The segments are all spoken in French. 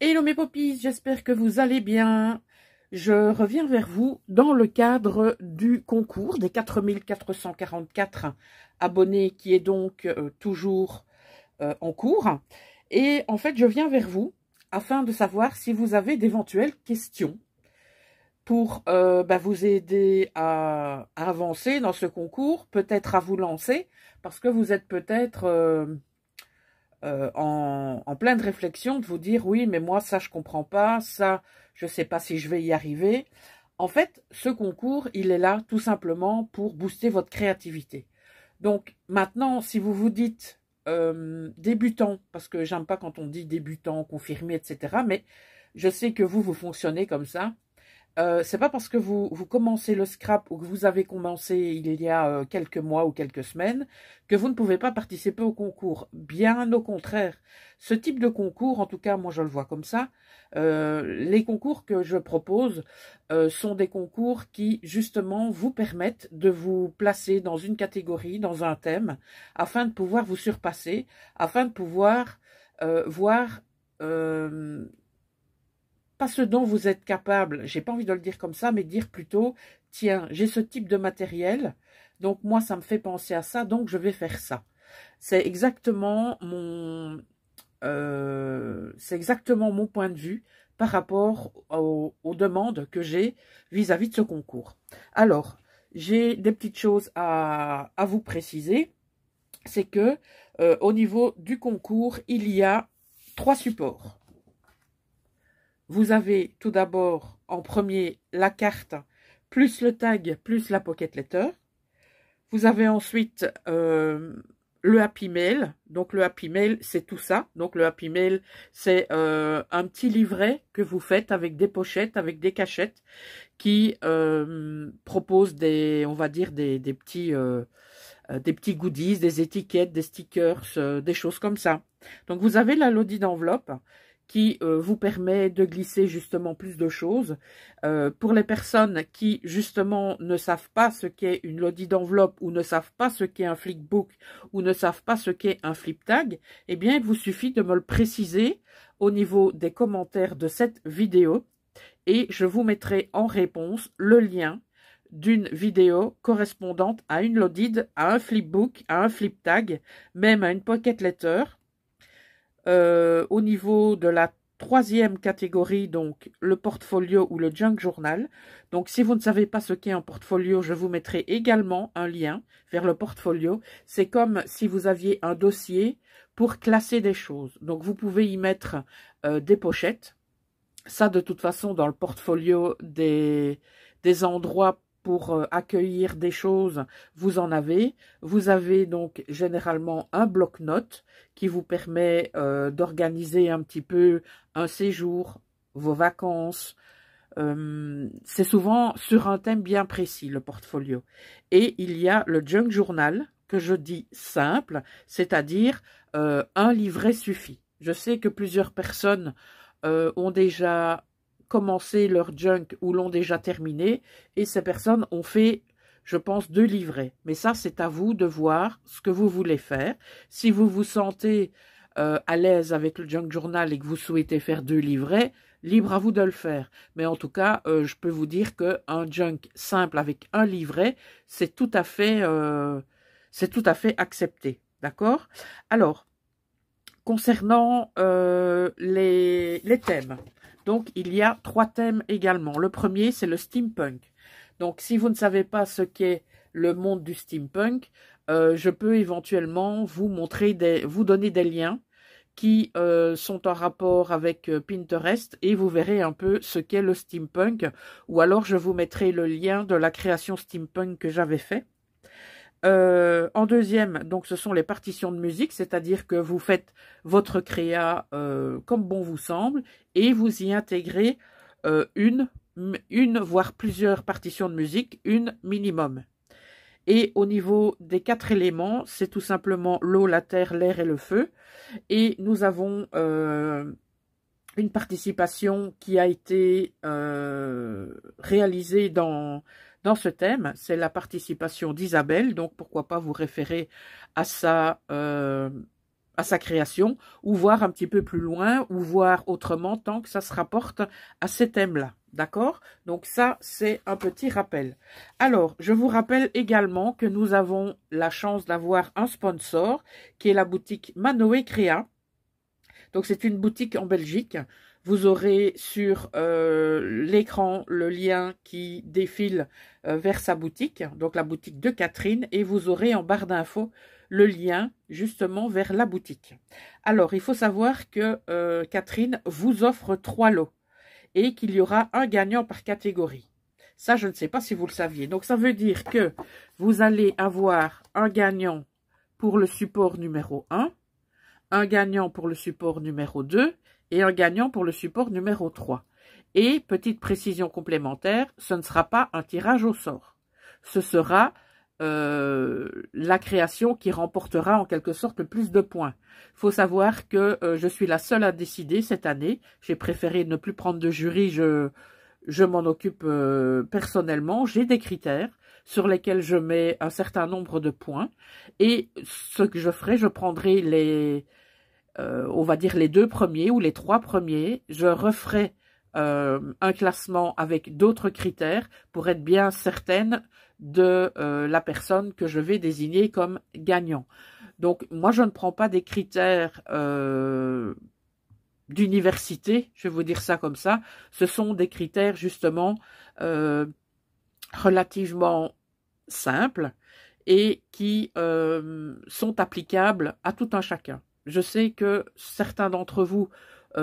Hello mes poppies, j'espère que vous allez bien. Je reviens vers vous dans le cadre du concours des 4444 abonnés qui est donc toujours en cours. Et en fait, je viens vers vous afin de savoir si vous avez d'éventuelles questions pour vous aider à avancer dans ce concours, peut-être à vous lancer, parce que vous êtes peut-être en pleine réflexion de vous dire oui, mais moi ça je comprends pas, ça je sais pas si je vais y arriver. En fait, ce concours, il est là tout simplement pour booster votre créativité. Donc maintenant, si vous vous dites débutant, parce que j'aime pas quand on dit débutant, confirmé, etc. Mais je sais que vous fonctionnez comme ça. C'est pas parce que vous commencez le scrap ou que vous avez commencé il y a quelques mois ou quelques semaines que vous ne pouvez pas participer au concours. Bien au contraire. Ce type de concours, en tout cas moi je le vois comme ça, les concours que je propose sont des concours qui justement vous permettent de vous placer dans une catégorie, dans un thème, afin de pouvoir vous surpasser, afin de pouvoir voir pas ce dont vous êtes capable, j'ai pas envie de le dire comme ça, mais dire plutôt, tiens, j'ai ce type de matériel, donc moi ça me fait penser à ça, donc je vais faire ça. C'est exactement mon point de vue par rapport aux demandes que j'ai vis-à-vis de ce concours. Alors, j'ai des petites choses à vous préciser. C'est que au niveau du concours, il y a 3 supports. Vous avez tout d'abord en premier la carte, plus le tag, plus la pocket letter. Vous avez ensuite le Happy Mail. Donc le Happy Mail, c'est tout ça. Donc le Happy Mail, c'est un petit livret que vous faites avec des pochettes, avec des cachettes, qui propose on va dire des petits goodies, des étiquettes, des stickers, des choses comme ça. Donc vous avez la loadie d'enveloppe qui vous permet de glisser justement plus de choses. Pour les personnes qui justement ne savent pas ce qu'est une loadie d'enveloppe ou ne savent pas ce qu'est un flipbook ou ne savent pas ce qu'est un flip tag, eh bien il vous suffit de me le préciser au niveau des commentaires de cette vidéo et je vous mettrai en réponse le lien d'une vidéo correspondante à une loadie, à un flipbook, à un flip tag, même à une pocket letter. Au niveau de la 3e catégorie, donc le portfolio ou le junk journal. Donc si vous ne savez pas ce qu'est un portfolio, je vous mettrai également un lien vers le portfolio. C'est comme si vous aviez un dossier pour classer des choses. Donc vous pouvez y mettre des pochettes. Ça, de toute façon, dans le portfolio des endroits pour accueillir des choses, vous en avez. Vous avez donc généralement un bloc-notes qui vous permet d'organiser un petit peu un séjour, vos vacances. C'est souvent sur un thème bien précis, le portfolio. Et il y a le junk journal, que je dis simple, c'est-à-dire un livret suffit. Je sais que plusieurs personnes ont déjà commencé leur junk ou l'ont déjà terminé et ces personnes ont fait, je pense, 2 livrets. Mais ça, c'est à vous de voir ce que vous voulez faire. Si vous vous sentez à l'aise avec le junk journal et que vous souhaitez faire 2 livrets, libre à vous de le faire. Mais en tout cas, je peux vous dire qu'un junk simple avec un livret, c'est tout à fait accepté. D'accord? Alors, concernant les thèmes, donc il y a 3 thèmes également. Le premier, c'est le steampunk. Donc si vous ne savez pas ce qu'est le monde du steampunk, je peux éventuellement vous donner des liens qui sont en rapport avec Pinterest et vous verrez un peu ce qu'est le steampunk. Ou alors je vous mettrai le lien de la création steampunk que j'avais fait. En deuxième, donc ce sont les partitions de musique, c'est-à-dire que vous faites votre créa comme bon vous semble et vous y intégrez une voire plusieurs partitions de musique, une minimum. Et au niveau des 4 éléments, c'est tout simplement l'eau, la terre, l'air et le feu. Et nous avons une participation qui a été réalisée dans ce thème, c'est la participation d'Isabelle, donc pourquoi pas vous référer à à sa création, ou voir un petit peu plus loin, ou voir autrement, tant que ça se rapporte à ces thèmes-là. D'accord? Donc ça, c'est un petit rappel. Alors, je vous rappelle également que nous avons la chance d'avoir un sponsor, qui est la boutique Manoé Créa. Donc, c'est une boutique en Belgique. Vous aurez sur l'écran le lien qui défile vers sa boutique, donc la boutique de Catherine, et vous aurez en barre d'infos le lien justement vers la boutique. Alors, il faut savoir que Catherine vous offre 3 lots et qu'il y aura un gagnant par catégorie. Ça, je ne sais pas si vous le saviez. Donc, ça veut dire que vous allez avoir un gagnant pour le support numéro 1, un gagnant pour le support numéro 2 et un gagnant pour le support numéro 3. Et, petite précision complémentaire, ce ne sera pas un tirage au sort. Ce sera la création qui remportera en quelque sorte le plus de points. Il faut savoir que je suis la seule à décider cette année. J'ai préféré ne plus prendre de jury, je m'en occupe personnellement. J'ai des critères sur lesquels je mets un certain nombre de points. Et ce que je ferai, je prendrai les, on va dire les 2 premiers ou les 3 premiers. Je referai un classement avec d'autres critères pour être bien certaine de la personne que je vais désigner comme gagnant. Donc, moi, je ne prends pas des critères d'université, je vais vous dire ça comme ça. Ce sont des critères, justement, relativement simples et qui sont applicables à tout un chacun. Je sais que certains d'entre vous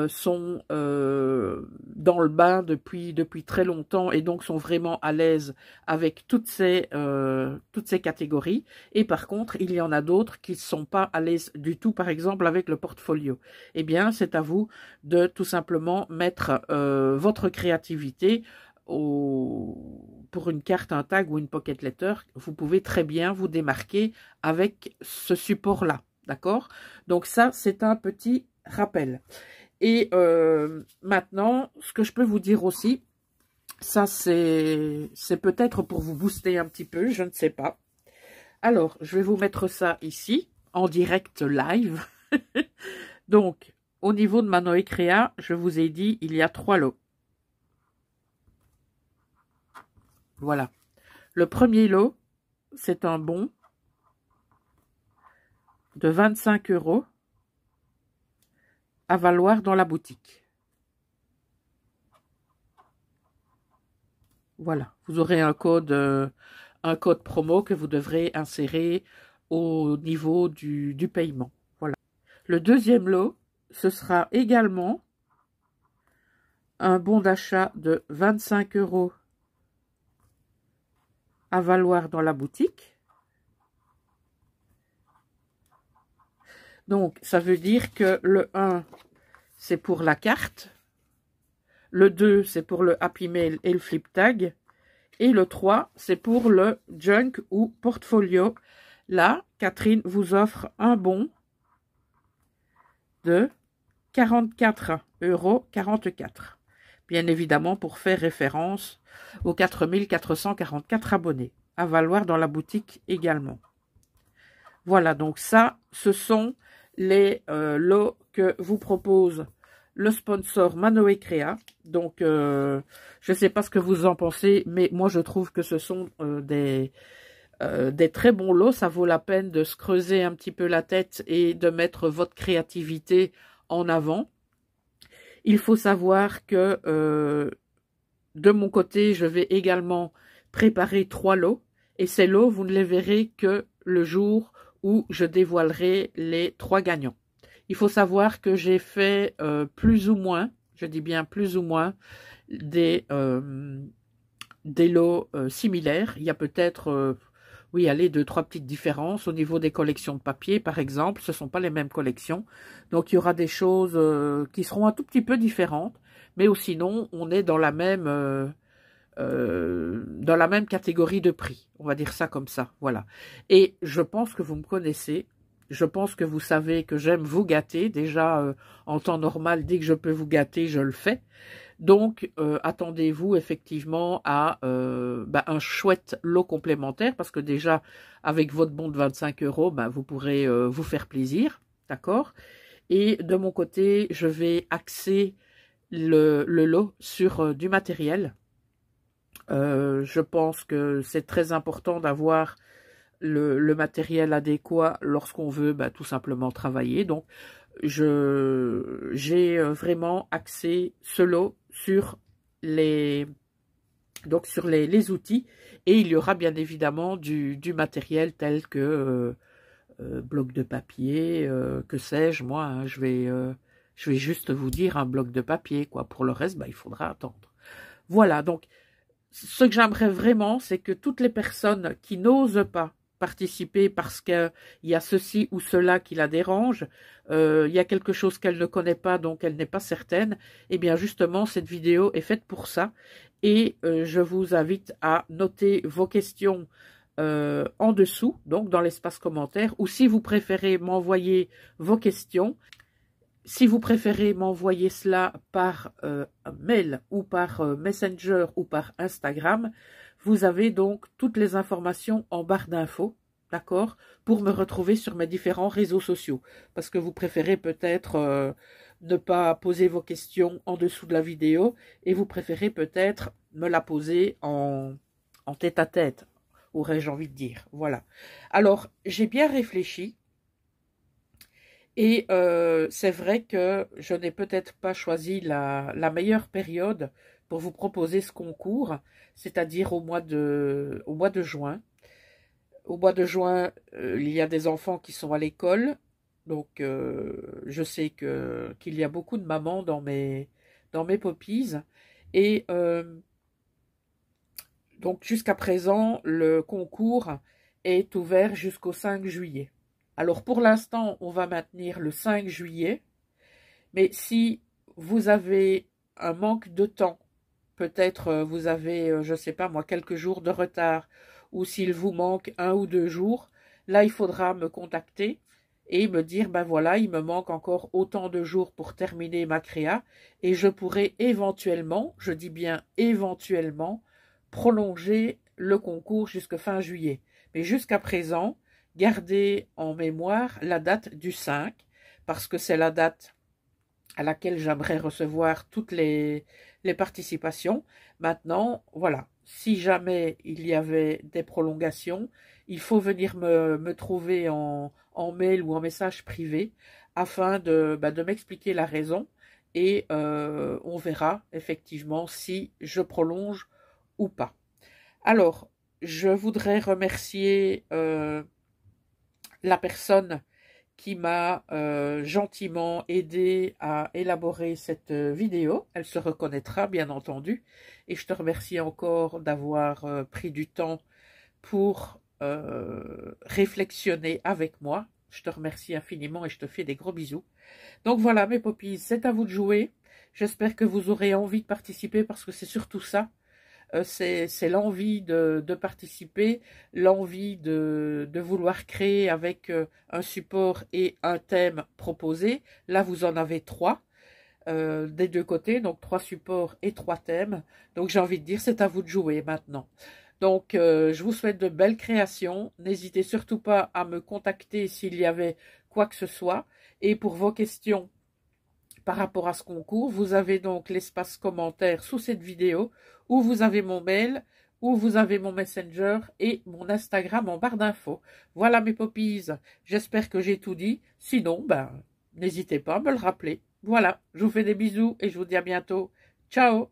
sont dans le bain depuis très longtemps et donc sont vraiment à l'aise avec toutes ces catégories. Et par contre, il y en a d'autres qui ne sont pas à l'aise du tout, par exemple avec le portfolio. Eh bien, c'est à vous de tout simplement mettre votre créativité pour une carte, un tag ou une pocket letter. Vous pouvez très bien vous démarquer avec ce support-là. D'accord? Donc ça, c'est un petit rappel. Et maintenant, ce que je peux vous dire aussi, ça c'est peut-être pour vous booster un petit peu, je ne sais pas. Alors, je vais vous mettre ça ici, en direct live. Donc, au niveau de Manoé Créa, je vous ai dit, il y a 3 lots. Voilà. Le premier lot, c'est un bon de 25 € à valoir dans la boutique. Voilà, vous aurez un code promo que vous devrez insérer au niveau du paiement. Voilà. Le deuxième lot, ce sera également un bon d'achat de 25 € à valoir dans la boutique. Donc, ça veut dire que le 1, c'est pour la carte. Le 2, c'est pour le Happy Mail et le Flip Tag. Et le 3, c'est pour le Junk ou Portfolio. Là, Catherine vous offre un bon de 44,44 €. Bien évidemment, pour faire référence aux 4444 abonnés. À valoir dans la boutique également. Voilà, donc ça, ce sont les lots que vous propose le sponsor Manoé Créa. Donc, je ne sais pas ce que vous en pensez, mais moi, je trouve que ce sont des très bons lots. Ça vaut la peine de se creuser un petit peu la tête et de mettre votre créativité en avant. Il faut savoir que de mon côté, je vais également préparer 3 lots. Et ces lots, vous ne les verrez que le jour où je dévoilerai les 3 gagnants. Il faut savoir que j'ai fait plus ou moins, je dis bien plus ou moins, des lots similaires. Il y a peut-être, oui, allez, 2-3 petites différences au niveau des collections de papier, par exemple. Ce ne sont pas les mêmes collections. Donc, il y aura des choses qui seront un tout petit peu différentes. Mais sinon, on est dans la même catégorie de prix. On va dire ça comme ça, voilà. Et je pense que vous me connaissez. Je pense que vous savez que j'aime vous gâter. Déjà, en temps normal, dès que je peux vous gâter, je le fais. Donc, attendez-vous effectivement à un chouette lot complémentaire. Parce que déjà, avec votre bon de 25 €, vous pourrez vous faire plaisir. d'accord? Et de mon côté, je vais axer le lot sur du matériel. Je pense que c'est très important d'avoir le matériel adéquat lorsqu'on veut tout simplement travailler. Donc, j'ai vraiment axé ce lot sur les outils, et il y aura bien évidemment du matériel tel que bloc de papier, que sais-je, moi, hein, je vais juste vous dire un bloc de papier, quoi. Pour le reste, il faudra attendre. Voilà, donc, ce que j'aimerais vraiment, c'est que toutes les personnes qui n'osent pas participer parce qu'il y a ceci ou cela qui la dérange, il y a quelque chose qu'elle ne connaît pas, donc elle n'est pas certaine, eh bien justement, cette vidéo est faite pour ça. Et je vous invite à noter vos questions en dessous, donc dans l'espace commentaire, ou si vous préférez m'envoyer vos questions, si vous préférez m'envoyer cela par mail ou par Messenger ou par Instagram, vous avez donc toutes les informations en barre d'infos, d'accord, pour me retrouver sur mes différents réseaux sociaux. Parce que vous préférez peut-être ne pas poser vos questions en dessous de la vidéo et vous préférez peut-être me la poser en tête-à-tête, aurais-je envie de dire. Voilà. Alors, j'ai bien réfléchi. Et c'est vrai que je n'ai peut-être pas choisi la meilleure période pour vous proposer ce concours, c'est-à-dire au mois de juin. Au mois de juin, il y a des enfants qui sont à l'école, donc je sais qu'il y a beaucoup de mamans dans mes poppies. Et donc jusqu'à présent, le concours est ouvert jusqu'au 5 juillet. Alors pour l'instant, on va maintenir le 5 juillet, mais si vous avez un manque de temps, peut-être vous avez, je ne sais pas moi, quelques jours de retard, ou s'il vous manque 1 ou 2 jours, là il faudra me contacter et me dire, voilà, il me manque encore autant de jours pour terminer ma créa, et je pourrai éventuellement, je dis bien éventuellement, prolonger le concours jusqu'à fin juillet. Mais jusqu'à présent, gardez en mémoire la date du 5, parce que c'est la date à laquelle j'aimerais recevoir toutes les participations. Maintenant, voilà, si jamais il y avait des prolongations, il faut venir me trouver en mail ou en message privé afin de m'expliquer la raison, et on verra effectivement si je prolonge ou pas. Alors, je voudrais remercier la personne qui m'a gentiment aidé à élaborer cette vidéo. Elle se reconnaîtra, bien entendu. Et je te remercie encore d'avoir pris du temps pour réflexionner avec moi. Je te remercie infiniment et je te fais des gros bisous. Donc voilà, mes poppies, c'est à vous de jouer. J'espère que vous aurez envie de participer, parce que c'est surtout ça. C'est l'envie de participer, l'envie de vouloir créer avec un support et un thème proposé. Là, vous en avez 3 des deux côtés, donc 3 supports et 3 thèmes. Donc, j'ai envie de dire, c'est à vous de jouer maintenant. Donc, je vous souhaite de belles créations. N'hésitez surtout pas à me contacter s'il y avait quoi que ce soit. Et pour vos questions par rapport à ce concours, vous avez donc l'espace commentaire sous cette vidéo, où vous avez mon mail, où vous avez mon Messenger et mon Instagram en barre d'infos. Voilà mes poppies, j'espère que j'ai tout dit. Sinon, n'hésitez pas à me le rappeler. Voilà, je vous fais des bisous et je vous dis à bientôt. Ciao!